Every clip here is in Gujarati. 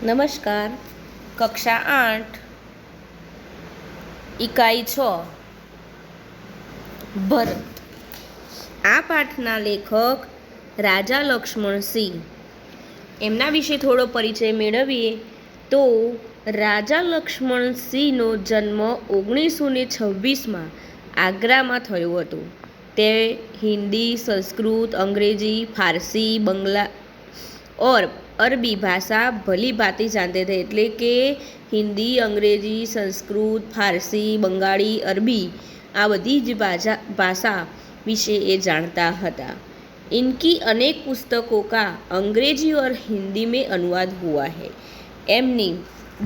નમસ્કાર. કક્ષા 8 ઇકાઈ 6 ભરત. આ પાઠના લેખક રાજા લક્ષ્મણસિંહ. એમના વિશે થોડો પરિચય મેળવીએ તો રાજા લક્ષ્મણસિંહનો જન્મ 1926માં આગ્રામાં થયો હતો. તે હિન્દી, સંસ્કૃત, અંગ્રેજી, फारसी, बंगला और अरबी भाषा भली भांति जानते थे. એટલે કે હિન્દી, અંગ્રેજી, સંસ્કૃત, फारसी, બંગાળી, અરબી આ બધી જ ભાષા વિશે એ જાણતા હતા. इनकी अनेक पुस्तकों का अंग्रेजी और हिंदी में अनुवाद हुआ है. એમની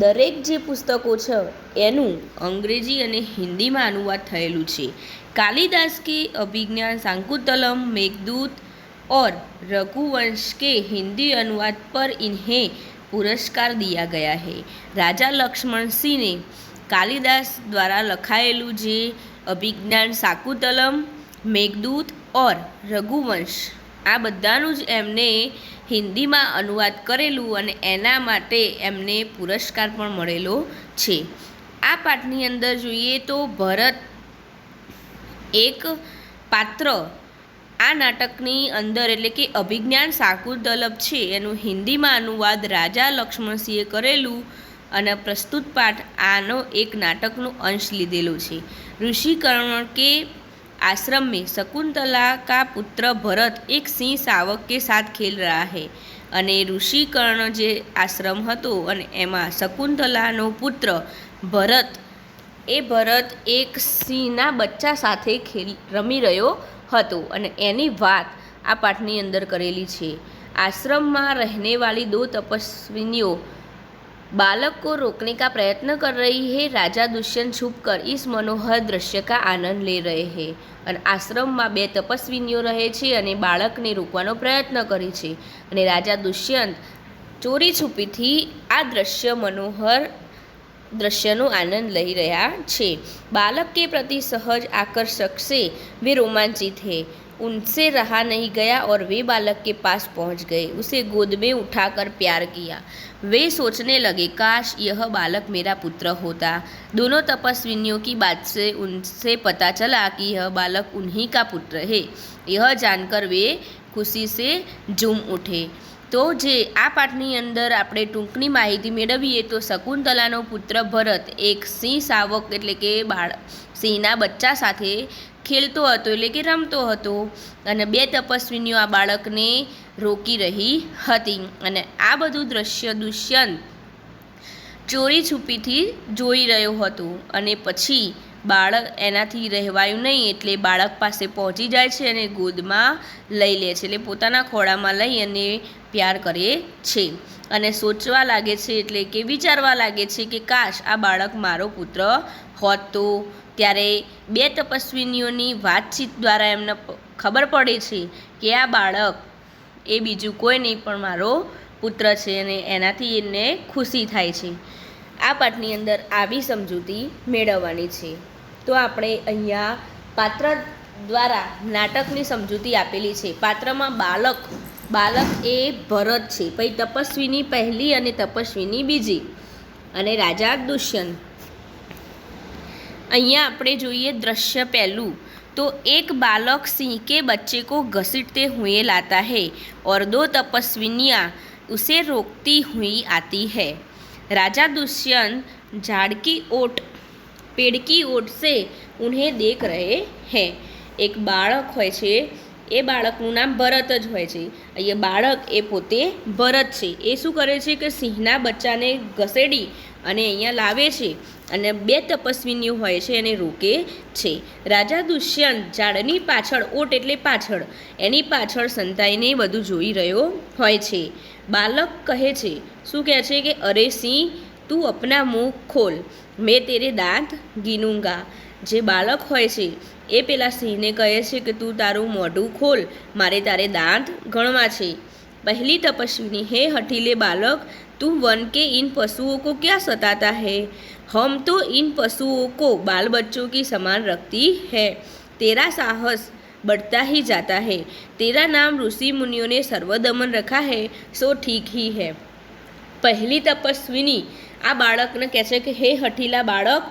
દરેક જે પુસ્તકો છે એનું અંગ્રેજી અને હિન્દીમાં અનુવાદ થયેલું છે. कालिदास के अभिज्ञान शाकुंतलम, मेघदूत और रघुवंश के हिंदी अनुवाद पर इन्हें पुरस्कार दिया गया है. राजा लक्ष्मण सिंह ने कालिदास द्वारा लखाયેલું જે અભિજ્ઞાન શાકુંતલમ, મેઘદૂત और રઘુવંશ આ બધાનું જ એમને હિન્દીમાં અનુવાદ કરેલું અને એના માટે એમને પુરસ્કાર પણ મળેલો છે. આ પાઠની અંદર જોઈએ તો ભરત એક પાત્ર આ નાટકની અંદર એટલે કે અભિજ્ઞાન શાકુંતલમ છે એનું હિન્દીમાં અનુવાદ રાજા લક્ષ્મણસિંહે કરેલું અને પ્રસ્તુત પાઠ આનો એક નાટકનો અંશ લીધેલો છે. ऋषि कर्ण के आश्रम में शकुंतला का पुत्र भरत एक सिंह शावक के साथ खेल रहा है. અને ઋષિ કર્ણ જે આશ્રમ હતો અને એમાં શકુંતલાનો પુત્ર ભરત એક સિંહના બચ્ચા સાથે રમી રહ્યો હતો અને એની વાત આ પાઠની અંદર કરેલી છે. आश्रम में रहने वाली 2 तपस्विनियों बालक को रोकने का प्रयत्न कर रही है. राजा दुष्यंत छुपकर इस मनोहर दृश्य का आनंद ले रहे हैं. અને આશ્રમમાં 2 તપસ્વિનીઓ રહે છે અને બાળકને રોકવાનો પ્રયત્ન કરે છે અને રાજા દુષ્યંત ચોરી છુપીથી આ મનોહર दृश्यનો आनंद લઈ રહ્યા છે. बालक के प्रति सहज आकर्षक से वे रोमांचित है. उनसे रहा नहीं गया और वे बालक के पास पहुंच गए. उसे गोद में उठाकर प्यार किया. वे सोचने लगे काश यह बालक मेरा पुत्र होता. दोनों तपस्विनियों की बात से उनसे पता चला कि यह बालक उन्हीं का पुत्र है. यह जानकर वे खुशी से झूम उठे. તો જે આ પાઠની અંદર આપણે ટૂંકની માહિતી મેળવીએ તો શકુંતલાનો પુત્ર ભરત એક સિંહ શાવક એટલે કે સિંહના બચ્ચા સાથે ખેલતો હતો એટલે કે રમતો હતો અને 2 તપસ્વિનીઓ આ બાળકને રોકી રહી હતી અને આ બધું દ્રશ્ય દુષ્યંત ચોરી છુપીથી જોઈ રહ્યો હતો અને પછી બાળક એનાથી રહેવાયું નહીં એટલે બાળક પાસે પહોંચી જાય છે અને ગોદમાં લઈ લે છે એટલે પોતાના ખોળામાં લઈ અને પ્યાર કરે છે અને સોચવા લાગે છે એટલે કે વિચારવા લાગે છે કે કાશ આ બાળક મારો પુત્ર હોત તો. ત્યારે 2 તપસ્વિનીઓની વાતચીત દ્વારા એમને ખબર પડે છે કે આ બાળક એ બીજું કોઈ નહીં પણ મારો પુત્ર છે અને એનાથી એને ખુશી થાય છે. આ પાઠની અંદર આવી સમજૂતી મેળવવાની છે. તો આપણે અહીંયા પાત્ર દ્વારા નાટકની સમજૂતી આપેલી છે. પાત્રમાં બાલક એ ભરત છે, પછી તપસ્વીની પહેલી અને તપસ્વીની બીજી અને રાજા દુષ્યંત. અહીંયા આપણે જોઈએ દ્રશ્ય પહેલું तो एक बालक सिंह के बच्चे को घसीटते हुए लाता है और 2 तपस्विनियाँ उसे रोकती हुई आती है. राजा दुष्यंत झाड़ की ओट पेड़ की ओट से उन्हें देख रहे हैं. एक बाळक હોય છે એ બાળકનું નામ ભરત જ હોય છે. અહીંયા બાળક એ પોતે ભરત છે. એ શું કરે છે કે સિંહના બચ્ચાને ઘસેડી અને અહીંયા લાવે છે અને 2 તપસ્વિનીઓ હોય છે એને રોકે છે. રાજા દુષ્યંત ઝાડની પાછળ ઓટ એટલે પાછળ એની પાછળ સંતાઈને બધું જોઈ રહ્યો હોય છે. બાલક કહે છે શું કહે છે કે અરે સિંહ તું અપના મુંહ ખોલ મેં તેરે દાંત ગીનૂંગા. જે બાળક હોય છે એ પેલા સિંહને કહે છે કે તું તારું મોઢું ખોલ મારે તારે દાંત ગણવા છે. પહેલી તપસ્વીની હે હઠીલે બાलक तू वन के इन पशुओं को क्या सताता है. हम तो इन पशुओं को बाल बच्चों की समान रखती है. तेरा साहस बढ़ता ही जाता है. तेरा नाम ऋषि मुनियों ने सर्वदमन रखा है सो ठीक ही है. પહેલી તપસ્વીની આ બાળકને કહે છે કે હે હઠીલા બાળક,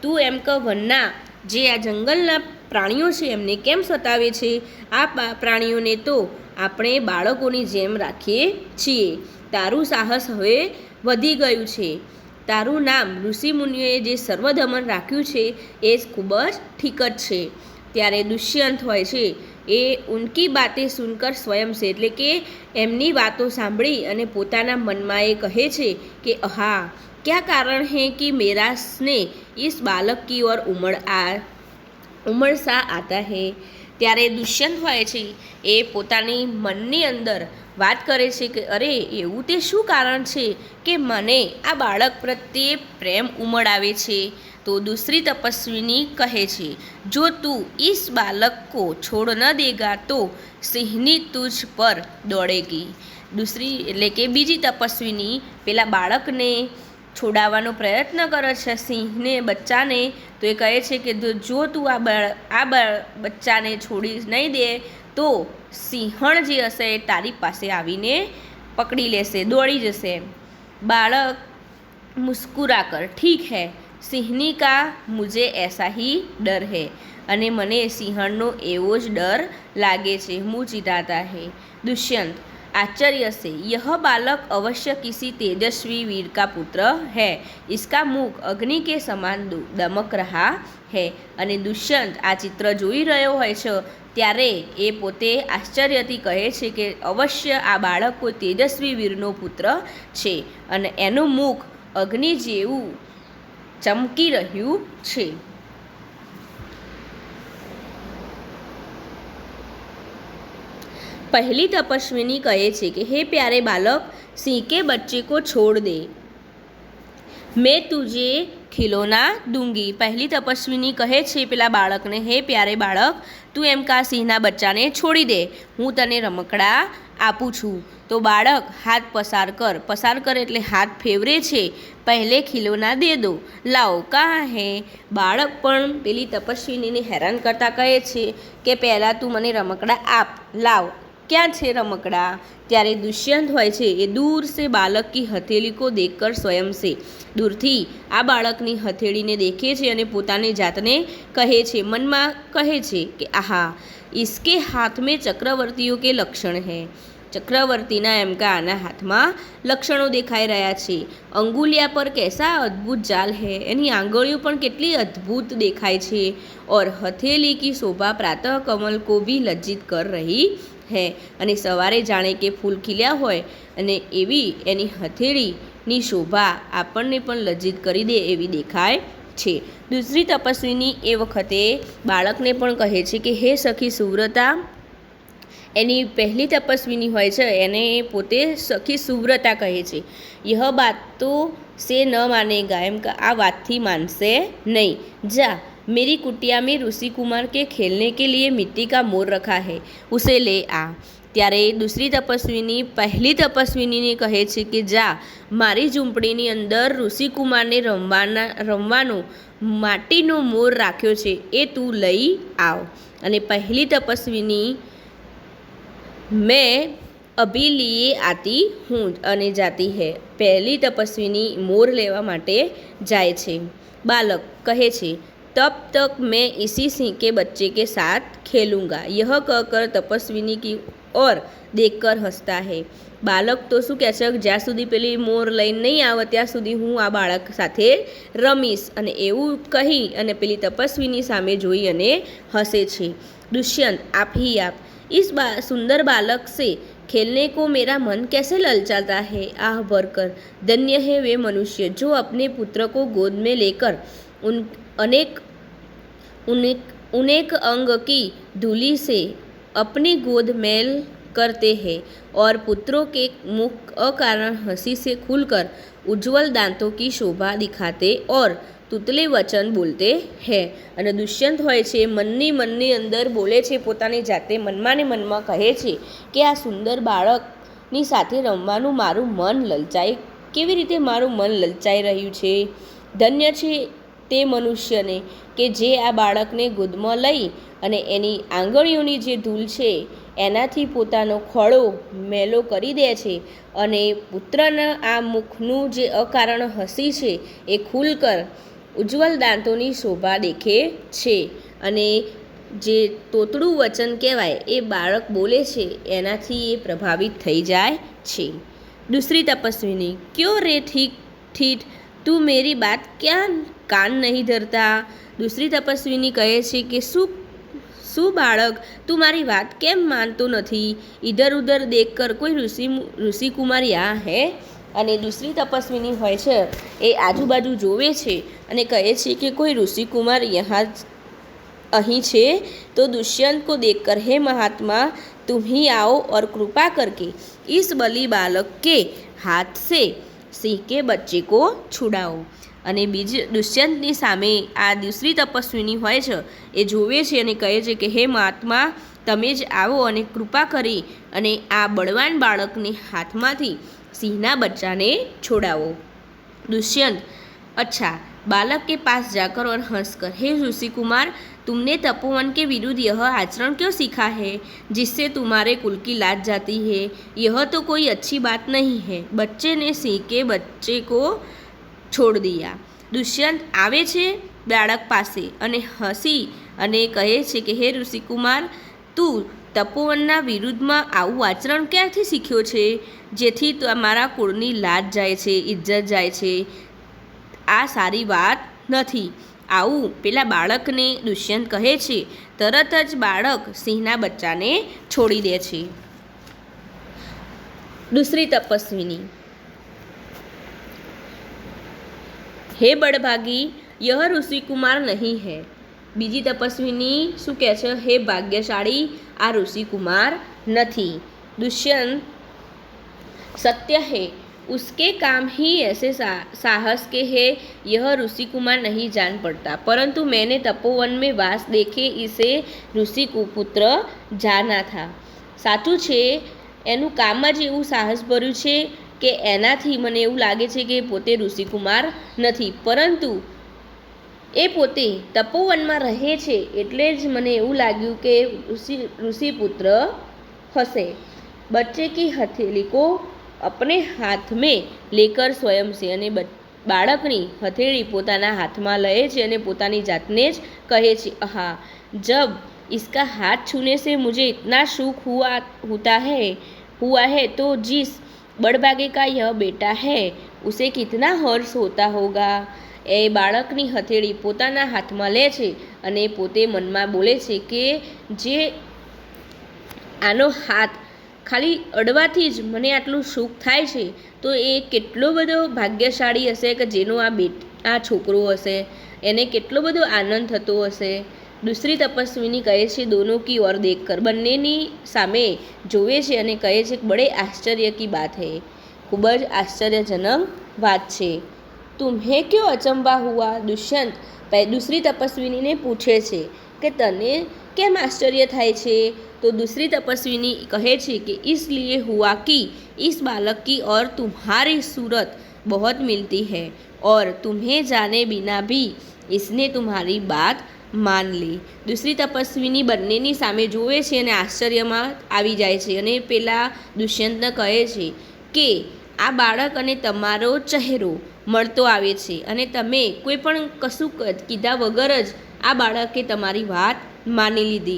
તું એમ કે વનના જે આ જંગલના પ્રાણીઓ છે એમને કેમ સતાવે છે? આ પ્રાણીઓને તો આપણે બાળકોની જેમ રાખીએ છીએ. તારું સાહસ હવે વધી ગયું છે. તારું નામ ઋષિમુનિઓએ જે સર્વદમન રાખ્યું છે એ જ ખૂબ જ ઠીક જ છે. ત્યારે દુષ્યંત હોય છે એ ઉનકી બાતે સુનકર સ્વયં છે, એટલે કે એમની વાતો સાંભળી અને પોતાના મનમાં એ કહે છે કે હા, क्या कारण है कि मेरा स्नेह इस बालक की ओर उमड़ सा आता है? ત્યારે દુષ્યંત હોય છે એ પોતાની મનની અંદર વાત કરે છે કે અરે એવું તે શું કારણ છે કે મને આ બાળક પ્રત્યે પ્રેમ ઉમડાવે છે? તો दूसरी તપસ્વીની કહે છે, જો તું इस बालक को छोड़ न देगा तो सिंहनी तुझ पर दौड़ेगी. दूसरी એટલે કે બીજી તપસ્વીની પેલા બાળકને છોડાવવાનો પ્રયત્ન કરે છે, સિંહને, બચ્ચાને. તો એ કહે છે કે જો તું આ બચ્ચાને છોડી નહીં દે તો સિંહણ જે હશે એ તારી પાસે આવીને પકડી લેશે, દોડી જશે. બાળક મુસ્કુરા કર, ઠીક હૈ, સિંહની કા મુझे ऐसा ही डर है. અને મને સિંહણનો એવો જ ડર લાગે છે. મું चिढ़ाता है. दुष्यंत आश्चर्य से, यह बालक अवश्य किसी तेजस्वी वीर का पुत्र है. इसका मुख अग्नि के समान दमक रहा है. અને દુષ્યંત આ ચિત્ર જોઈ રહ્યો હોય છે ત્યારે એ પોતે આશ્ચર્યથી કહે છે કે અવશ્ય આ બાળક કોઈ તેજસ્વી વીરનો પુત્ર છે અને એનું મુખ અગ્નિ જેવું ચમકી રહ્યું છે. पहली तपस्विनी कहे छे कि हे प्यारे बालक, सिंह के बच्चे को छोड़ दे, मैं तुझे खिलौना दूंगी. પહેલી તપસ્વીની કહે છે પેલા બાળકને, હે પ્યારે બાળક, તું એમ કા સિંહના બચ્ચાને છોડી દે, હું તને રમકડા આપું છું. તો બાળક હાથ પસાર કર એટલે હાથ ફેવરે છે. પહેલે ખિલોના દે દો, લાવો કહા હે. બાળક પણ પેલી તપસ્વીનીને હેરાન કરતા કહે છે કે પહેલાં તું મને રમકડા આપ, લાવ, ક્યાં છે રમકડા? ત્યારે દુષ્યંત હોય છે એ દૂર સે બાલક કી હથેલી કો દેખકર સ્વયં સે, દૂરથી આ બાળકની હથેળીને દેખે છે અને પોતાની જાતને કહે છે, મનમાં કહે છે કે આહા, ઇસકે હાથ મેં ચક્રવર્તીઓ કે લક્ષણ હૈ. ચક્રવર્તીના એમ કે આના હાથમાં લક્ષણો દેખાઈ રહ્યા છે. અંગુલિયા પર कैसा અદ્ભુત જાલ હૈ, એની આંગળીઓ પણ કેટલી અદ્ભુત દેખાય છે. ઓર હથેલી કી શોભા પ્રાતઃ કમલ કો ભી લજ્જિત કર રહી હૈ. અને સવારે જાણે કે ફૂલ ખીલ્યા હોય અને એવી એની હથેળીની શોભા આપણને પણ લજ્જિત કરી દે એવી દેખાય છે. દૂસરી તપસ્વીની એ વખતે બાળકને પણ કહે છે કે હે સખી સુવ્રતા, એની પહેલી તપસ્વીની હોય છે એને પોતે સખી સુવ્રતા કહે છે. યહ બાત તો સે ન માનેગા, એમ કે આ વાતથી માનશે નહીં. જા, मेरी कुटिया में ऋषि कुमार के खेलने के लिए मिट्टी का मोर रखा है, उसे ले आ. ત્યારે દૂસરી તપસ્વીની પહેલી તપસ્વીનીને કહે છે કે જા, મારી ઝૂંપડીની અંદર ઋષિકુમારને રમવાનો માટીનો મોર રાખ્યો છે, એ તું લઈ આવ. અને પહેલી તપસ્વીની મેં અભી લીએ આતી હું અને જાતી હૈ. પહેલી તપસ્વીની મોર લેવા માટે જાય છે. બાલક કહે છે, तब तक मैं इसी सिंह के बच्चे के साथ खेलूँगा. यह कहकर तपस्विनी की ओर देखकर हंसता है. બાળક તો શું કહે છે, જ્યાં સુધી પેલી મોર લઈને નહીં આવે ત્યાં સુધી હું આ બાળક સાથે રમીશ, અને એવું કહી અને પેલી તપસ્વીની સામે જોઈ અને હસે છે. दुष्यंत आप ही आप, इस सुंदर बालक से खेलने को मेरा मन कैसे ललचाता है. आह भरकर धन्य है वे मनुष्य जो अपने पुत्र को गोद में लेकर अनेक अंग की धूलि से अपनी गोद मेल करते हैं और पुत्रों के मुख अकारण हंसी से खुलकर उज्ज्वल दांतों की शोभा दिखाते और तुतले वचन बोलते हैं. અને દુષ્યંત હોય છે મનની અંદર બોલે છે, પોતાની જાતે મનમાં ને મનમાં કહે છે કે આ સુંદર બાળકની સાથે રમવાનું મારું મન લલચાય, કેવી રીતે મારું મન લલચાઈ રહ્યું છે. ધન્ય છે તે મનુષ્યને કે જે આ બાળકને ગોદમાં લઈ અને એની આંગળીઓની જે ધૂલ છે એનાથી પોતાનો ખોળો મેલો કરી દે છે અને પુત્રના આ મુખનું જે અકારણ હસી છે એ ખુલકર ઉજ્જવલ દાંતોની શોભા દેખે છે અને જે તોતડું વચન કહેવાય એ બાળક બોલે છે એનાથી એ પ્રભાવિત થઈ જાય છે। दूसरी तपस्विनी, क्यों रे ठीक ठीक તું મેરી બાત ક્યાં કાન નહીં ધરતા। दूसरी तपस्विनी કહે છે કે શું બાળક તું મારી વાત કેમ માનતો નથી। ઇધર ઉધર દેખકર કોઈ ઋષિકુમાર યા હે। અને दूसरी તપસ્વિની હોય છે એ આજુબાજુ જોવે છે અને કહે છે કે કોઈ ઋષિકુમાર યહાં અહીં છે। तो दुष्यंत को देखकर हे महात्मा तुम ही आओ और कृपा करके इस बलि बालक के हाथ से सिंह के बच्चे को छुड़ाओ। અને બીજી દુષ્યંતની સામે આ दूसरी તપસ્વીની હોય છે એ જોવે છે અને કહે છે કે હે મહાત્મા તમે જ આવો અને કૃપા કરી અને આ બળવાન બાળકને હાથમાંથી સિંહના બચ્ચાને છોડાવો। दुष्यंत, अच्छा बालक के पास जाकर और हंसकर हे ऋषि कुमार तुमने तपोवन के विरुद्ध यह आचरण क्यों सीखा है जिससे तुम्हारे कुल की लाज जाती है। यह तो कोई अच्छी बात नहीं है। बच्चे ने सिंह के बच्चे को छोड़ दिया। दुष्यंत आवे छे बाळक पासे અને હસી અને કહે છે કે હે ઋષિકુમાર તું તપોવનના વિરુદ્ધમાં આવું આચરણ ક્યાંથી શીખ્યો છે જેથી તમારા કુળની લાજ જાય છે, ઇજ્જત જાય છે। આ સારી વાત નથી। આવું પેલા બાળકને દુષ્યંત કહે છે। તરત જ બાળક સિંહના બચ્ચાને છોડી દે છે। दूसरी तपस्विनी, हे बड़भागी यह ऋषि कुमार नहीं है। बीजी तपस्विनी શું કહે છે હે ભાગ્યશાળી આ ऋषि कुमार નથી। दुष्यंत, सत्य है उसके काम ही ऐसे साहस के हैं यह ऋषि कुमार नहीं जान पड़ता, परंतु मैंने तपोवन में वास देखे इसे ऋषि कुपुत्र जाना था। साचું છે એનું કામ જ એવું સાહસભર્યું છે કે એનાથી મને એવું લાગે છે કે પોતે ઋષિકુમાર નથી, પરંતુ એ પોતે તપોવનમાં રહે છે એટલે જ મને એવું લાગ્યું કે ઋષિપુત્ર હશે। बच्चे की हथेली को अपने हाथ में लेकर स्वयं से અને બાળકની હથેળી પોતાના હાથમાં લે છે અને પોતાની જાતને જ કહે છે આહા जब इसका हाथ छूने से मुझे इतना सुख हुआ है तो जिस बड़भागे का यह बेटा है उसे कितना हर्ष होता होगा। એ બાળકની હથેળી પોતાના હાથમાં લે છે અને પોતે મનમાં બોલે છે કે જે આનો હાથ ખાલી અડવાથી જ મને આટલું સુખ થાય છે તો એ કેટલો બધો ભાગ્યશાળી હશે કે જેનો આ છોકરો હશે એને કેટલો બધો આનંદ થતો હશે। दूसरी तपस्विनी કહે છે दोनों की ओर देखकर બંનેની સામે જોવે છે અને કહે છે કે बड़े आश्चर्य की बात है ખૂબ જ આશ્ચર્યજનક વાત છે। तुम्हें क्यों अचंबा हुआ। दुष्यंत दूसरी तपस्विनी ने पूछे छे कि तने केम आश्चर्य थाय छे। तो दूसरी तपस्विनी कहे छे कि इसलिए हुआ कि इस बालक की और तुम्हारी सूरत बहुत मिलती है और तुम्हें जाने बिना भी इसने तुम्हारी बात मान ली। दूसरी तपस्विनी બંનેની સામે જોવે છે અને આશ્ચર્યમાં આવી જાય છે અને પેલા દુષ્યંતને કહે છે કે આ બાળક અને તમારો ચહેરો મળતો આવે છે અને તમે કોઈ પણ કશું કીધા વગર જ આ બાળકે તમારી વાત માની લીધી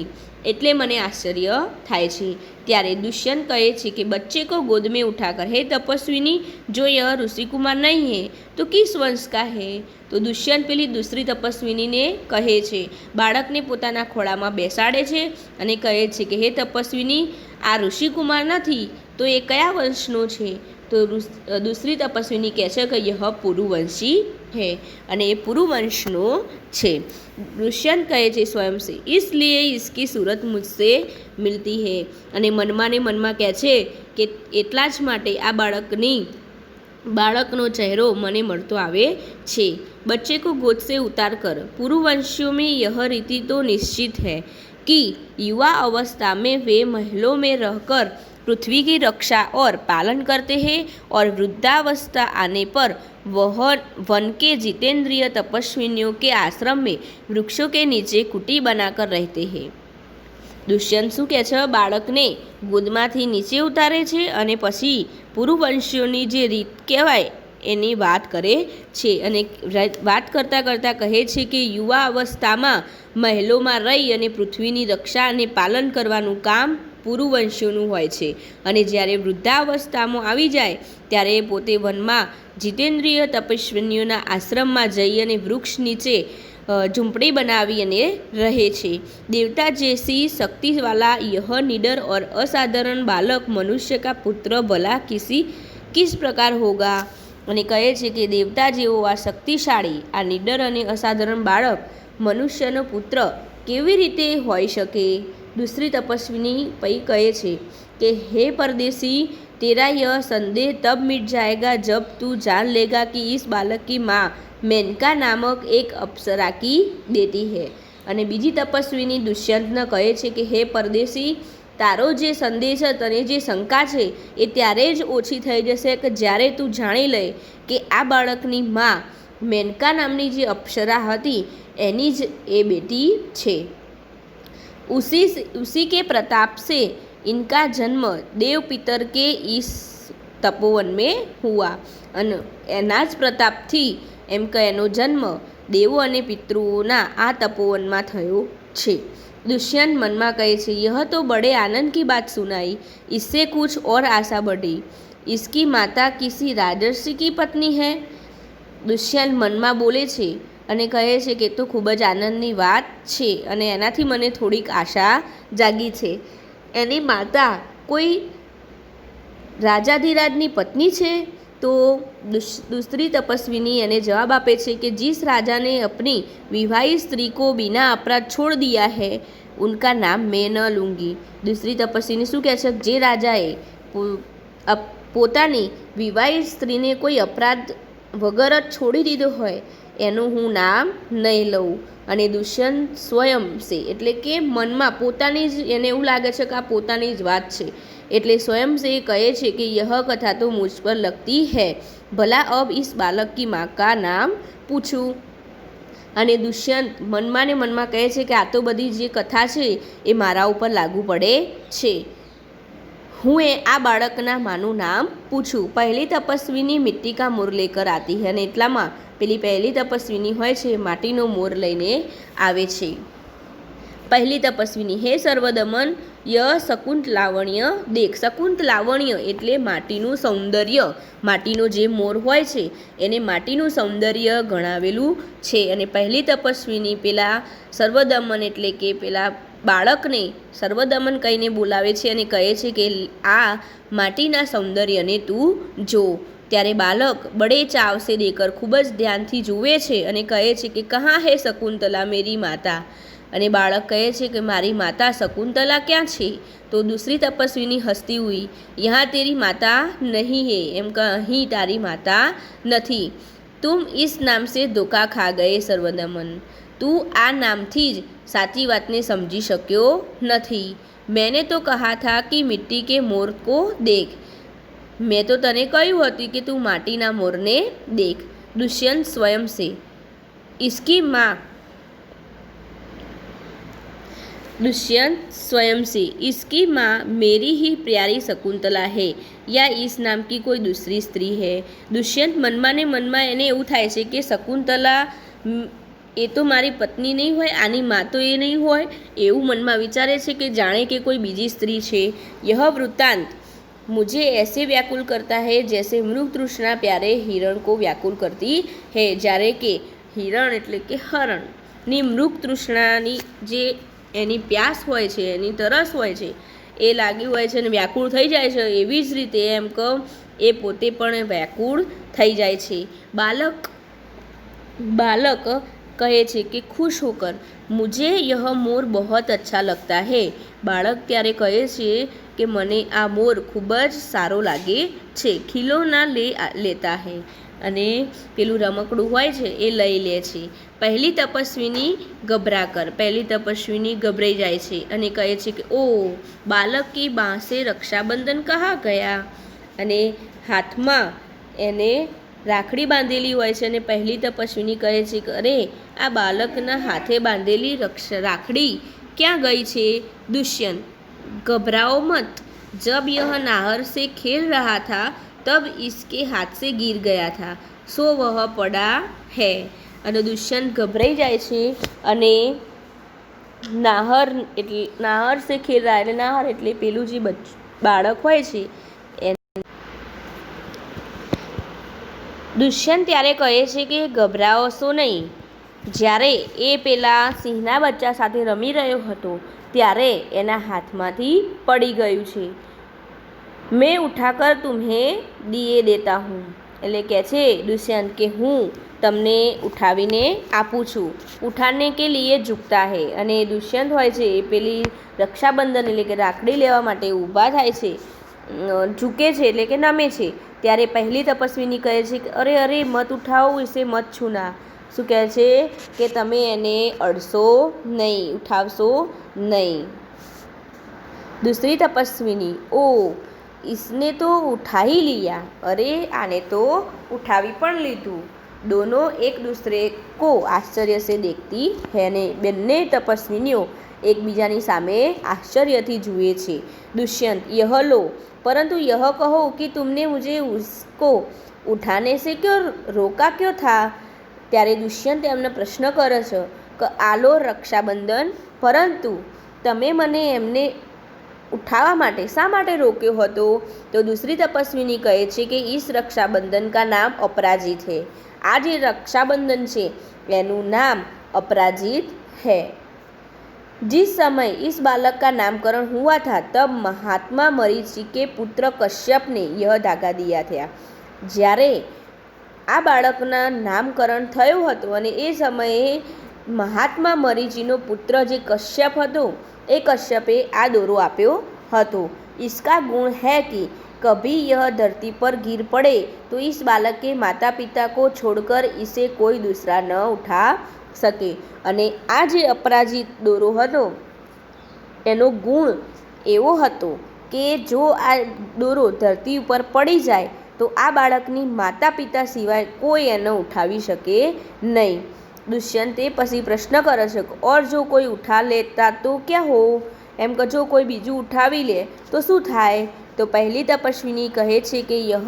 એટલે મને આશ્ચર્ય થાય છે। ત્યારે દુષ્યંત કહે છે કે बच्चे को गोद में उठाकर हे तपस्विनी जो यह ऋषि कुमार नहीं है तो किस वंश का है। तो દુષ્યંત પેલી दूसरी તપસ્વીનીને કહે છે બાળકને પોતાના ખોળામાં બેસાડે છે અને કહે છે કે હે તપસ્વીની આ ઋષિકુમાર નથી તો એ કયા વંશનો છે। तो दूसरी तपस्विनी કહે છે કે यह पुरुवंशी है અને એ પુરુવંશનો છે। दुष्यंत કહે છે स्वयं से इसलिए इसकी सूरत मुझसे मिलती है અને મનમાં ને મનમાં કહે છે કે એટલા જ માટે આ બાળકનો ચહેરો મને મળતો આવે છે। बच्चे को गोद से उतार कर पुरुवंशियों में यह रीति तो निश्चित है कि युवा अवस्था में वे महलों में रहकर पृथ्वी की रक्षा और पालन करते हैं और वृद्धावस्था आने पर वह वन के जितेंद्रिय तपस्विनियों के आश्रम में वृक्षों के नीचे कुटी बनाकर रहते हैं। દુષ્યંત શું કહે છે? બાળકને ગોદમાંથી નીચે ઉતારે છે અને પછી પુરુવંશીઓની જે રીત કહેવાય એની વાત કરે છે. અને વાત કરતાં કરતાં કહે છે કે યુવા અવસ્થામાં મહેલોમાં રહી અને પૃથ્વીની રક્ષા અને પાલન કરવાનું કામ પુરુવંશીઓનું હોય છે, અને જ્યારે વૃદ્ધાવસ્થામાં આવી જાય ત્યારે પોતે વનમાં જીતેન્દ્રિય તપસ્વીનીઓના આશ્રમમાં જઈ અને વૃક્ષ નીચે झुंपड़ी बनावी અને રહે છે. देवता जैसी शक्ति वाला यह निडर और असाधारण बालक मनुष्य का पुत्र भला किस प्रकार होगा. અને કહે છે કે દેવતા જેવો આ શક્તિશાળી, આ નિડર અને અસાધારણ બાળક મનુષ્યનો પુત્ર કેવી રીતે હોઈ શકે. दूसरी तपस्विनी पई कहे छे कि हे परदेसी, तेरा यह संदेह तब मिट जाएगा जब तू जान लेगा कि इस बालक की माँ मेनका नामक एक अप्सरा की बेटी है. અને બીજી તપસ્વીની દુષ્યંતને કહે છે કે હે પરદેશી, તારો જે સંદેશ તને જે શંકા છે એ ત્યારે જ ઓછી થઈ જશે કે જ્યારે તું જાણી લે કે આ બાળકની માં મેનકા નામની જે અપ્સરા હતી એની જ એ બેટી છે. उसी के प्रताप से इनका जन्म देव पितर के इस तपोवन में हुआ. અને એના જ પ્રતાપથી એમ કે એનો જન્મ દેવો અને પિતૃઓના આ તપોવનમાં થયો છે. दुष्यंत मन में कहे छे यह तो बड़े आनंद की बात सुनाई, इससे कुछ और आशा बढ़ी. इसकी माता किसी राजर्षि की पत्नी है. दुष्यंत मन में बोले छे અને કહે છે કે તો ખૂબ જ આનંદની વાત છે અને એનાથી મને થોડીક આશા જાગી છે. એની માતા કોઈ રાજાધિરાજની પત્ની છે. તો दूसरी तपस्विनी એને જવાબ આપે છે કે जिस राजा ने अपनी विवाहित स्त्री को बिना अपराध छोड़ दिया है उनका नाम मैं न लूँगी. दूसरी तपस्विनी શું કહે છે? જે રાજાએ પોતાની વિવાહિત સ્ત્રીને કોઈ અપરાધ વગર જ છોડી દીધો હોય એનું હું નામ નહીં લઉં. અને દુષ્યંત સ્વયં છે એટલે કે મનમાં પોતાની જ એને એવું લાગે છે કે આ પોતાની જ વાત છે એટલે સ્વયં से કહે છે કે यह कथा तो मुझ पर लगती है, भला अब इस बालक की माँ का नाम पूछूं. અને દુષ્યંત મનમાં ને મનમાં કહે છે કે આ તો બધી જે કથા છે એ મારા ઉપર લાગુ પડે છે. હું આ બાળકના માનું નામ પૂછું. પહેલી તપસ્વીની મિટ્ટી કા મોર લેકર આતી હૈ. અને એટલામાં પેલી પહેલી તપસ્વીની હોય છે માટીનો મોર લઈને આવે છે. પહેલી તપસ્વીની હે સર્વદમન ય શકુંત લાવણ્ય દેખ. શકુંત લાવણ્ય એટલે માટીનું સૌંદર્ય. માટીનો જે મોર હોય છે એને માટીનું સૌંદર્ય ગણાવેલું છે. અને પહેલી તપસ્વીની પેલા સર્વદમન એટલે કે પેલા બાળકને સર્વદમન કહીને બોલાવે છે અને કહે છે કે આ માટીના સૌંદર્યને તું જો. ત્યારે બાલક બડે ચાવ સે દેકર ખૂબ જ ધ્યાનથી જુએ છે અને કહે છે કે કહા હે શકુંતલા મેરી માતા. અને બાળક કહે છે કે મારી માતા શકુંતલા ક્યાં છે. તો दूसरी તપસ્વીની હસતી હુઈ યહાં તેરી માતા નહીં હે. એમ કે અહીં તારી માતા નથી. તુમ ઇસ નામ સે ધોકા ખા ગયે સર્વદમન. તું આ નામથી જ સાચી વાતને સમજી શક્યો નથી. मैंने तो कहा था कि मिट्टी के मोर को देख. મેં તો તને કહ્યું હતું કે તું માટીના મોરને દેખ. દુષ્યંત સ્વયં से इसकी माँ दुष्यंत स्वयं से इसकी माँ मेरी ही प्यारी शकुंतला है या इस नाम की कोई दूसरी स्त्री है. દુષ્યંત મનમાં ને મનમાં એને એવું થાય છે કે શકુંતલા એ તો મારી પત્ની નહીં હોય, આની માં તો એ નહીં હોય એવું મનમાં વિચારે છે કે જાણે કે કોઈ બીજી સ્ત્રી છે. यह वृत्तांत मुझे ऐसे व्याकुल करता है जैसे मृग तृष्णा प्यारे हिरण को व्याकुल करती है. જ્યારે કે હિરણ એટલે કે હરણની મૃગ તૃષ્ણાની જે એની પ્યાસ હોય છે, એની તરસ હોય છે એ લાગી હોય છે અને વ્યાકુળ થઈ જાય છે એવી જ રીતે એમ કે એ પોતે પણ વ્યાકુળ થઈ જાય છે. બાલક કહે છે કે ખુશ હોકર મુझे यह मोर बहुत अच्छा लगता है. બાળક ત્યારે કહે છે કે મને આ મોર ખૂબ જ સારો લાગે છે. ખિલોના લેતા હૈ. અને પેલું રમકડું હોય છે એ લઈ લે છે. પહેલી તપસ્વીની ગભરા કર. પહેલી તપસ્વીની ગભરાઈ જાય છે અને કહે છે કે ઓ બાલક કી બાંસે રક્ષાબંધન કહા ગયા. અને હાથમાં એને રાખડી બાંધેલી હોય છે અને પહેલી તપસ્વીની કહે છે કે અરે આ બાલકના હાથે બાંધેલી રાખડી क्या गई छे? दुष्यंत, घबराओ मत, जब यह नाहर से खेल रहा था तब इसके हाथ से गिर गया था, सो वह पड़ा है. અને દુષ્યંત ગભરાઈ જાય છે અને નાહર સે ખેલ રહા એટલે નાહર એટલે પેલું જે બાળક હોય છે દુષ્યંત ત્યારે કહે છે કે ગભરાશો નહીં. જ્યારે એ પેલા સિંહના બચ્ચા સાથે રમી રહ્યો હતો ત્યારે એના હાથમાંથી પડી ગયું છે. મેં ઉઠાકર તુમ્હે દિયે દેતા હું, એટલે કહે છે દુષ્યંત કે હું તમને ઉઠાવીને આપું છું. ઉઠાને કે લીએ ઝૂકતા હે, અને દુષ્યંત હોય છે એ પેલી રક્ષાબંધન એટલે કે રાખડી લેવા માટે ઊભા થાય છે, ઝૂકે છે એટલે કે નમે છે. ત્યારે પહેલી તપસ્વીની કહે છે કે અરે અરે મત ઉઠાવો, ઇસે મત છૂના. શું કહે છે કે તમે એને અડશો નહીં, ઉઠાવશો નહીં. દૂસરી તપસ્વીની, ઓ इसने तो उठा ही लिया, अरे आने तो उठावी पण लीधું. दोनों एक दूसरे को आश्चर्य से देखती है ने બંને તપસ્વીનીઓ એકબીજાની સામે આશ્ચર્યથી જુએ છે. दुष्यंत, यह लो, परंतु यह कहो कि तुमने मुझे उसको उठाने से क्यों रोका क्यों था? ત્યારે દુષ્યંત એમને પ્રશ્ન કરે છે કે આલો રક્ષાબંધન, પરંતુ તમે મને એમને ઉઠાવવા માટે શા માટે રોક્યો હતો? તો દૂસરી તપસ્વીની કહે છે કે इस रक्षाबंधन का नाम अपराजित है. આ જે રક્ષાબંધન છે એનું નામ अपराजित है. जिस समय इस बालक का नामकरण हुआ था तब महात्मा मरीचि के पुत्र कश्यप ने यह धागा दिया था. જ્યારે આ બાળકના નામકરણ થયું હતું અને એ સમયે મહાત્મા મરીચિનો પુત્ર જે કશ્યપ હતો એ કશ્યપે આ દોરો આપ્યો હતો. इसका गुण है कि कभी यह धरती पर गिर पड़े तो इस बालक के माता पिता को छोड़कर इसे कोई दूसरा न उठा सके. અને આ જે અપરાજિત દોરો હતો એનો ગુણ એવો હતો કે જો આ દોરો ધરતી ઉપર પડી જાય તો આ બાળકની માતા પિતા સિવાય કોઈ એને ઉઠાવી શકે નહીં. દુષ્યંતે પછી પ્રશ્ન કરે છે ઓર જો કોઈ ઉઠા લેતા તો ક્યાં હો, એમ કે જો કોઈ બીજું ઉઠાવી લે તો શું થાય? તો પહેલી તપસ્વીની કહે છે કે યહ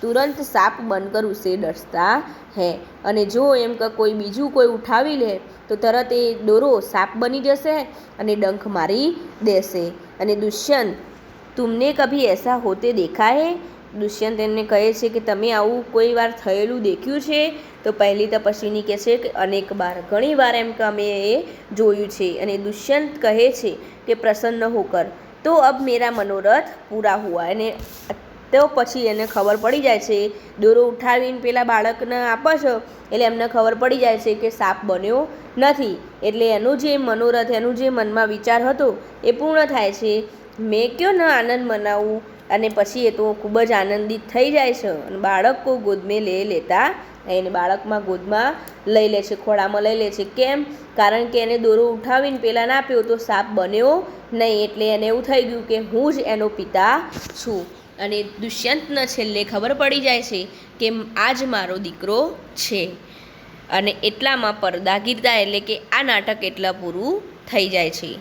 તુરંત સાપ બનકર ઉસે ડસતા હૈ, અને જો એમ કે કોઈ બીજું કોઈ ઉઠાવી લે તો તરત એ દોરો સાપ બની જશે અને ડંખ મારી દેશે. અને દુષ્યંત, તુમને કભી એસા હોતે દેખા હૈ? દુષ્યંત એમને કહે છે કે તમે આવું કોઈ વાર થયેલું દેખ્યું છે? તો પહેલી તપસ્વીની કહે છે કે અનેક બાર, ઘણી વાર એમ કે અમે એ જોયું છે. અને દુષ્યંત કહે છે કે પ્રસન્ન હોકર, તો અબ મેરા મનોરથ પૂરા હુઆ. અને તો પછી એને ખબર પડી જાય છે, દોરો ઉઠાવીને પેલા બાળકને આપે છે એટલે એમને ખબર પડી જાય છે કે સાપ બન્યો નથી. એટલે એનું જે મનોરથ, એનું જે મનમાં વિચાર હતો એ પૂર્ણ થાય છે. મેં ક્યો ન આનંદ મનાવું? અને પછી એ તો ખૂબ જ આનંદિત થઈ જાય છે અને બાળકો ગોદમાં લેતા એને બાળકમાં ગોદમાં લઈ લે છે, ખોળામાં લઈ લે છે. કેમ? કારણ કે એને દોરો ઉઠાવીને પેલાને આપ્યો તો સાપ બન્યો નહીં, એટલે એને એવું થઈ ગયું કે હું જ એનો પિતા છું. અને દુષ્યંતને છેલ્લે ખબર પડી જાય છે કે આ જ મારો દીકરો છે. અને એટલામાં પડદા ગીરતા એટલે કે આ નાટક એટલા પૂરું થઈ જાય છે.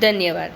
ધન્યવાદ.